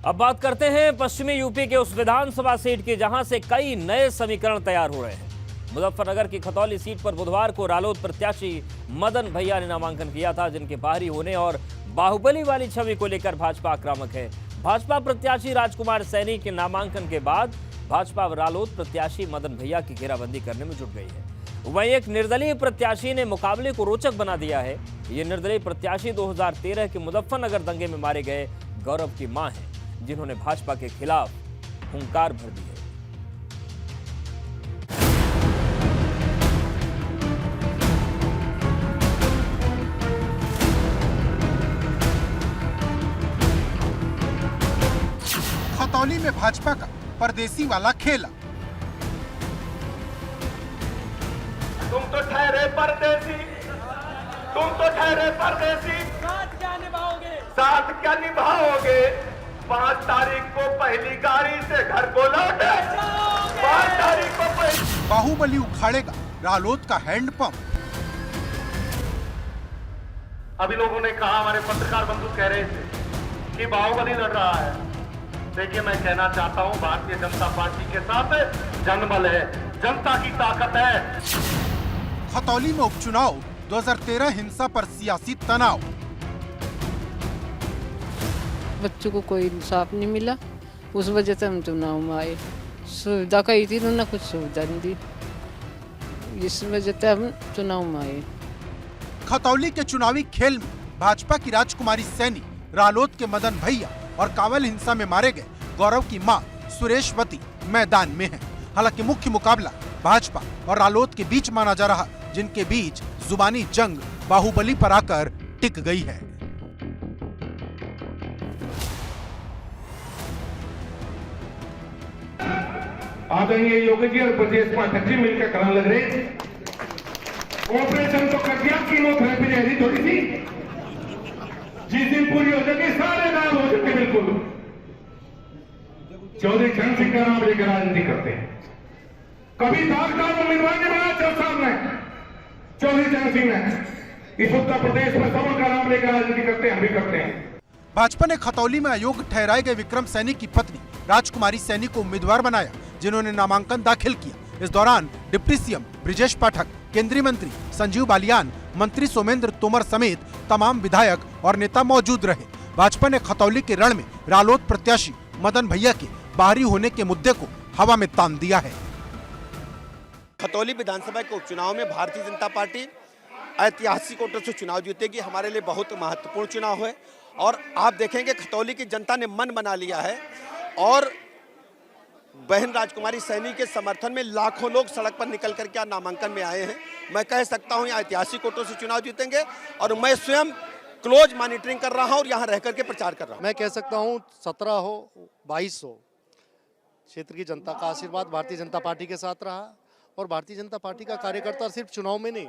अब बात करते हैं पश्चिमी यूपी के उस विधानसभा सीट की जहां से कई नए समीकरण तैयार हो रहे हैं। मुजफ्फरनगर की खतौली सीट पर बुधवार को रालोद प्रत्याशी मदन भैया ने नामांकन किया था, जिनके बाहरी होने और बाहुबली वाली छवि को लेकर भाजपा आक्रामक है। भाजपा प्रत्याशी राजकुमार सैनी के नामांकन के बाद भाजपा रालोद प्रत्याशी मदन भैया की घेराबंदी करने में जुट गई है। वहीं एक निर्दलीय प्रत्याशी ने मुकाबले को रोचक बना दिया है। ये निर्दलीय प्रत्याशी 2013 के मुजफ्फरनगर दंगे में मारे गए गौरव की मां है, जिन्होंने भाजपा के खिलाफ हुंकार भर दी है। खतौली में भाजपा का परदेसी वाला खेला। तुम तो ठहरे परदेसी, तुम तो ठहरे परदेसी, साथ क्या निभाओगे? साथ क्या निभाओगे? 5 तारीख को पहली गाड़ी से घर को लौटे। 5 तारीख को पहली। बाहुबली उखाड़ेगा रालोद का हैंडपंप। अभी लोगों ने कहा, हमारे पत्रकार बंधु कह रहे थे कि बाहुबली लड़ रहा है। देखिए, मैं कहना चाहता हूं, भारतीय जनता पार्टी के साथ जनबल है, जनता की ताकत है। खतौली में उपचुनाव, 2013 हिंसा पर सियासी तनाव। बच्चों को कोई इंसाफ नहीं मिला, उस वजह से हम चुनाव में आए। सुविधा कही थी, उन्होंने कुछ सुविधा नहीं दी, इस वजह से हम चुनाव में आए। खतौली के चुनावी खेल में भाजपा की राजकुमारी सैनी, रालोद के मदन भैया और कांवल हिंसा में मारे गए गौरव की मां सुरेशवती मैदान में हैं। हालांकि मुख्य मुकाबला भाजपा और रालोद के बीच माना जा रहा, जिनके बीच जुबानी जंग बाहुबली पर आकर टिक गई है। आदरणीय योगी जी और प्रदेश पाठक जी मिलकर कराने लग रहे। ऑपरेशन तो कर दिया, कीमोथेरेपी जैसी थोड़ी सी, जिस दिन पूरी हो जाएगी सारे नाम हो जाते। बिल्कुल चौधरी चरण सिंह का नाम लेकर राजनीति करते हैं। कभी साक्षात उम्मीदवार ने बनाया 4 साल में चौधरी चरण सिंह ने। इस उत्तर प्रदेश में सबों का नाम लेकर राजनीति करते हैं, हम भी करते हैं। भाजपा ने खतौली में अयोग्य ठहराए गए विक्रम सैनी की पत्नी राजकुमारी सैनी को उम्मीदवार बनाया, जिन्होंने नामांकन दाखिल किया। इस दौरान डिप्टी सीएम ब्रिजेश पाठक, केंद्रीय मंत्री संजीव बालियान, मंत्री सोमेंद्र तोमर समेत तमाम विधायक और नेता मौजूद रहे। भाजपा ने खतौली के रण में रालोद प्रत्याशी मदन भैया के बाहरी होने के मुद्दे को हवा में तान दिया है। खतौली विधानसभा के उपचुनाव में भारतीय जनता पार्टी ऐतिहासिक वोटों से चुनाव जीतेगी। हमारे लिए बहुत महत्वपूर्ण चुनाव है और आप देखेंगे खतौली की जनता ने मन बना लिया है और बहन राजकुमारी सैनी के समर्थन में लाखों लोग सड़क पर निकल कर के नामांकन में आए हैं। मैं कह सकता हूं, ऐतिहासिक वोटों से चुनाव जीतेंगे और मैं स्वयं क्लोज मॉनिटरिंग कर रहा हूं और यहां रह करके प्रचार कर रहा हूं। मैं कह सकता हूं 17 हो 22 हो, क्षेत्र की जनता का आशीर्वाद भारतीय जनता पार्टी के साथ रहा और भारतीय जनता पार्टी का कार्यकर्ता सिर्फ चुनाव में नहीं,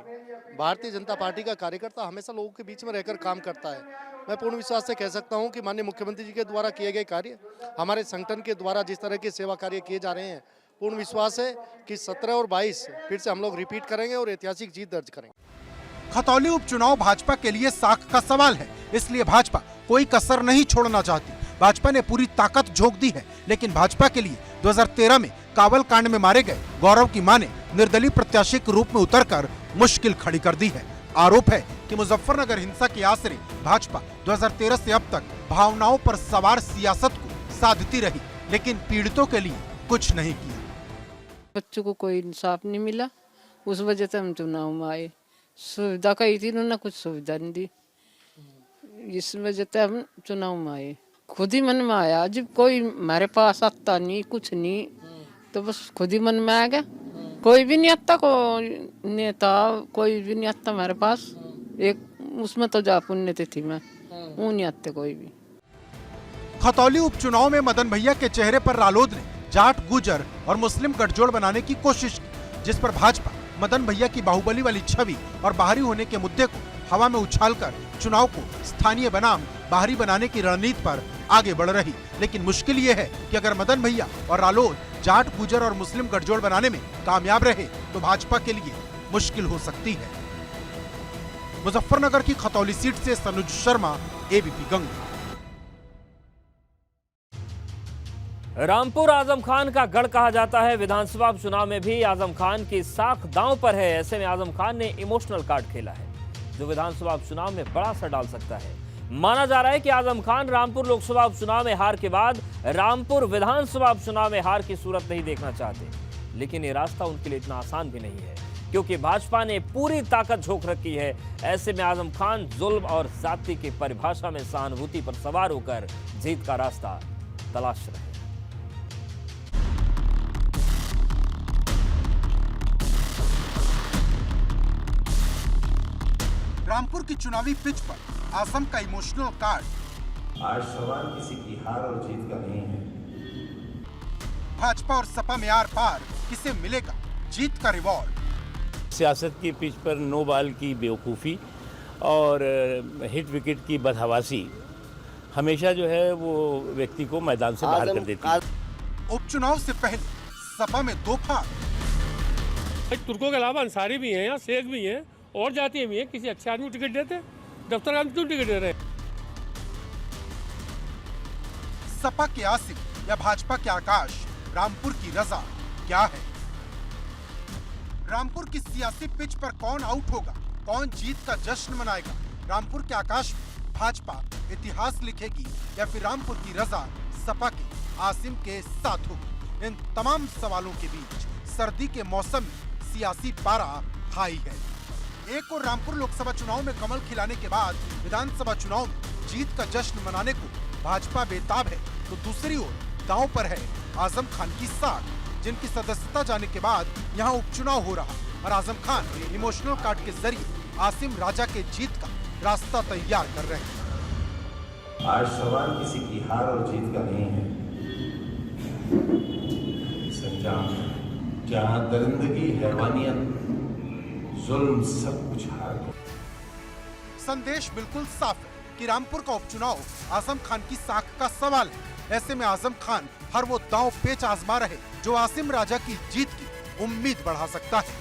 भारतीय जनता पार्टी का कार्यकर्ता हमेशा लोगों के बीच में रहकर काम करता है। मैं पूर्ण विश्वास से कह सकता हूं कि माननीय मुख्यमंत्री जी के द्वारा किए गए कार्य, हमारे संगठन के द्वारा जिस तरह के सेवा कार्य किए जा रहे हैं, पूर्ण विश्वास है कि 17 और 22 फिर से हम लोग रिपीट करेंगे और ऐतिहासिक जीत दर्ज करेंगे। खतौली उपचुनाव भाजपा के लिए साख का सवाल है, इसलिए भाजपा कोई कसर नहीं छोड़ना चाहती। भाजपा ने पूरी ताकत झोंक दी है, लेकिन भाजपा के लिए 2013 में कांवल कांड में मारे गए गौरव की मां ने निर्दलीय प्रत्याशी के रूप में उतरकर मुश्किल खड़ी कर दी है। आरोप है कि मुजफ्फरनगर हिंसा के आसरे भाजपा 2013 से अब तक भावनाओं पर सवार सियासत को साधती रही, लेकिन पीड़ितों के लिए कुछ नहीं किया। बच्चों को कोई इंसाफ नहीं मिला, उस वजह से हम चुनाव में आए। सुविधा कही थी, उन्होंने कुछ सुविधा नहीं दी, इस वजह से हम चुनाव में आए। खुद ही मन में आया, जब कोई हमारे पास आता नहीं, कुछ नहीं, तो बस खुद ही मन में आ गया। कोई भी नहीं आता, को नेता कोई भी नहीं आता हमारे पास। एक उसमें तो जा पुण्यतिथि में वो नहीं आते कोई भी। खतौली उपचुनाव में मदन भैया के चेहरे पर रालोद ने जाट, गुजर और मुस्लिम गठजोड़ बनाने की कोशिश की, जिस पर भाजपा मदन भैया की बाहुबली वाली छवि और बाहरी होने के मुद्दे को हवा में उछालकर चुनाव को स्थानीय बनाम बाहरी बनाने की रणनीति पर आगे बढ़ रही। लेकिन मुश्किल ये है कि अगर मदन भैया और रालोद जाट, गुजर और मुस्लिम गठजोड़ बनाने में कामयाब रहे तो भाजपा के लिए मुश्किल हो सकती है। मुजफ्फरनगर की खतौली सीट से सनुज शर्मा, एबीपी गंगा। रामपुर आजम खान का गढ़ कहा जाता है। विधानसभा चुनाव में भी आजम खान की साख दांव पर है। ऐसे में आजम खान ने इमोशनल कार्ड खेला है जो विधानसभा चुनाव में बड़ा असर डाल सकता है। माना जा रहा है कि आजम खान रामपुर लोकसभा उपचुनाव में हार के बाद रामपुर विधानसभा उपचुनाव में हार की सूरत नहीं देखना चाहते, लेकिन ये रास्ता उनके लिए इतना आसान भी नहीं है क्योंकि भाजपा ने पूरी ताकत झोंक रखी है। ऐसे में आजम खान जुल्म और जाति की परिभाषा में सहानुभूति पर सवार होकर जीत का रास्ता तलाश रहे हैं। रामपुर की चुनावी पिच पर आजम का इमोशनल कार्ड। आज सवाल किसी की हार और जीत का नहीं है। भाजपा और सपा में आर पार किसे मिलेगा जीत का रिवॉर्ड। सियासत की पिच पर नो बॉल की बेवकूफ़ी और हिट विकेट की बदहवासी हमेशा जो है वो व्यक्ति को मैदान से बाहर कर देती है। उपचुनाव से पहले सपा में दो फाड़। तुर्कों के अलावा अंसारी भी हैं, यहाँ शेख भी हैं और जातियाँ भी हैं। किसी अच्छे आदमी को टिकट देते, दफ्तर आदमी क्यों टिकट दे रहे हैं? सपा के आसिफ या भाजपा के आकाश, रामपुर की रजा क्या है? रामपुर की सियासी पिच पर कौन आउट होगा, कौन जीत का जश्न मनाएगा? रामपुर के आकाश में भाजपा इतिहास लिखेगी या फिर रामपुर की रजा सपा के आसिम के साथ होगी? इन तमाम सवालों के बीच सर्दी के मौसम में सियासी पारा हाई है। एक और रामपुर लोकसभा चुनाव में कमल खिलाने के बाद विधानसभा चुनाव में जीत का जश्न मनाने को भाजपा बेताब है, तो दूसरी ओर दांव पर है आजम खान की साख, जिनकी सदस्यता जाने के बाद यहां उपचुनाव हो रहा और आजम खान इमोशनल कार्ड के जरिए आसिम राजा के जीत का रास्ता तैयार कर रहे हैं। आज सवाल किसी की हार और जीत का नहीं है। संजाम जहाँ दरिंदगी, हैवानियत, जुल्म सब कुछ हार गए। संदेश बिल्कुल साफ है कि रामपुर का उपचुनाव आजम खान की साख का सवाल है। ऐसे में आजम खान हर वो दांव पेच आजमा रहे जो आसिम राजा की जीत की उम्मीद बढ़ा सकता है।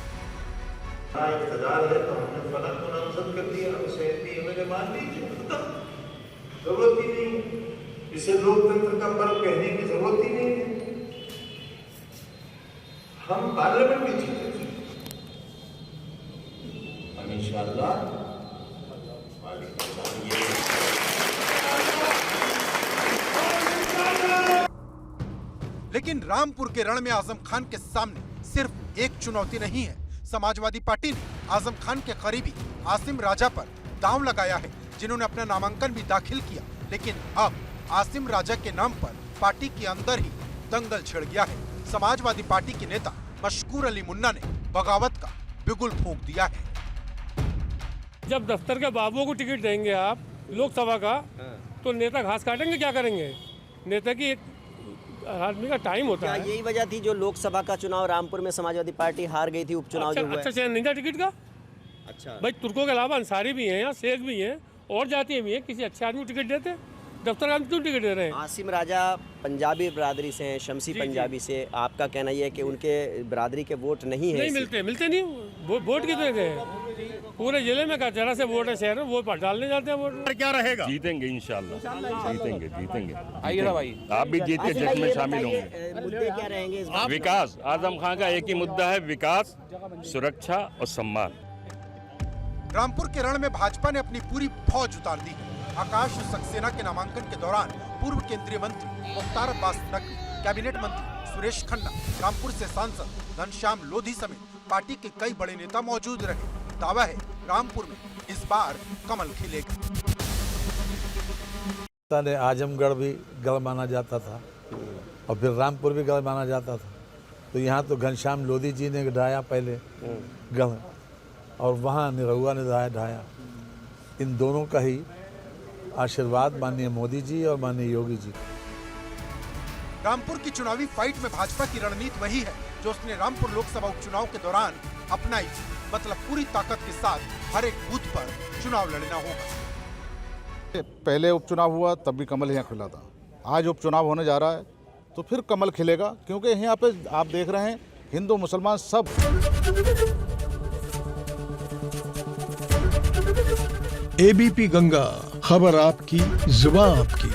इक़्तिदार है तो हमने फलक को नामजद कर दिया, उसे मैंने मान लीजिए, जरूरत ही नहीं, इसे लोकतंत्र का पर्व कहने की जरूरत ही नहीं है। हम पार्लियामेंट में जीते थे, हम इंशाअल्लाह लेकिन रामपुर के रण में आजम खान के सामने सिर्फ एक चुनौती नहीं है। समाजवादी पार्टी ने आजम खान के करीबी आसिम राजा पर दांव लगाया है, जिन्होंने अपना नामांकन भी दाखिल किया। लेकिन अब आसिम राजा के नाम पर पार्टी के अंदर ही दंगल छिड़ गया है। समाजवादी पार्टी के नेता मशकूर अली मुन्ना ने बगावत का बिगुल फूंक दिया है। जब दफ्तर के बाबुओं को टिकट देंगे आप लोकसभा का, तो नेता घास काटेंगे, क्या करेंगे? नेता की एक आदमी का टाइम होता है। यही वजह थी जो लोकसभा का चुनाव रामपुर में समाजवादी पार्टी हार गई थी उपचुनाव जो हुआ। अच्छा चयन नहीं था टिकट का। अच्छा भाई तुर्कों के अलावा अंसारी भी हैं, यहाँ शेख भी हैं और जातियाँ भी हैं। किसी अच्छे आदमी को टिकट देते, दफ्तर आदमी क्यों टिकट दे रहे हैं? आसिम राजा पंजाबी बिरादरी से हैं, शमसी पंजाबी से। आपका कहना यह है कि उनके बिरादरी के वोट नहीं है? नहीं मिलते नहीं। वोट कितने थे? पूरे जिले में जरा से वोट है शहर में, वो डालने जाते हैं वोट। क्या रहेगा? जीतेंगे इंशाल्लाह, जीतेंगे। आइए ना भाई, आप भी जीत के जश्न में शामिल होंगे। मुद्दे क्या रहेंगे इस बार? विकास, आजम खान का एक ही मुद्दा है, विकास, सुरक्षा और सम्मान। रामपुर के रण में भाजपा ने अपनी पूरी फौज उतार दी है। आकाश सक्सेना के नामांकन के दौरान पूर्व केंद्रीय मंत्री मुख्तार अब्बास नकवी, कैबिनेट मंत्री सुरेश खन्ना, रामपुर से सांसद घनश्याम लोधी समेत पार्टी के कई बड़े नेता मौजूद रहे। दावा है रामपुर में इस बार कमल खिलेगा। आजमगढ़ भी गढ़ माना जाता था और फिर रामपुर भी गढ़ माना जाता था, तो यहाँ तो घनश्याम लोधी जी ने ढाया पहले गढ़, और वहाँ निरहुआ ने ढाया। इन दोनों का ही आशीर्वाद माननीय मोदी जी और माननीय योगी जी। रामपुर की चुनावी फाइट में भाजपा की रणनीति वही है जो उसने रामपुर लोकसभा उपचुनाव के दौरान अपनाई, मतलब पूरी ताकत के साथ हर एक बूथ पर चुनाव लड़ना होगा। पहले उपचुनाव हुआ तब भी कमल यहाँ खिला था, आज उपचुनाव होने जा रहा है तो फिर कमल खिलेगा, क्योंकि यहाँ पे आप देख रहे हैं हिंदू मुसलमान सब। एबीपी गंगा, खबर आपकी, जुबान आपकी।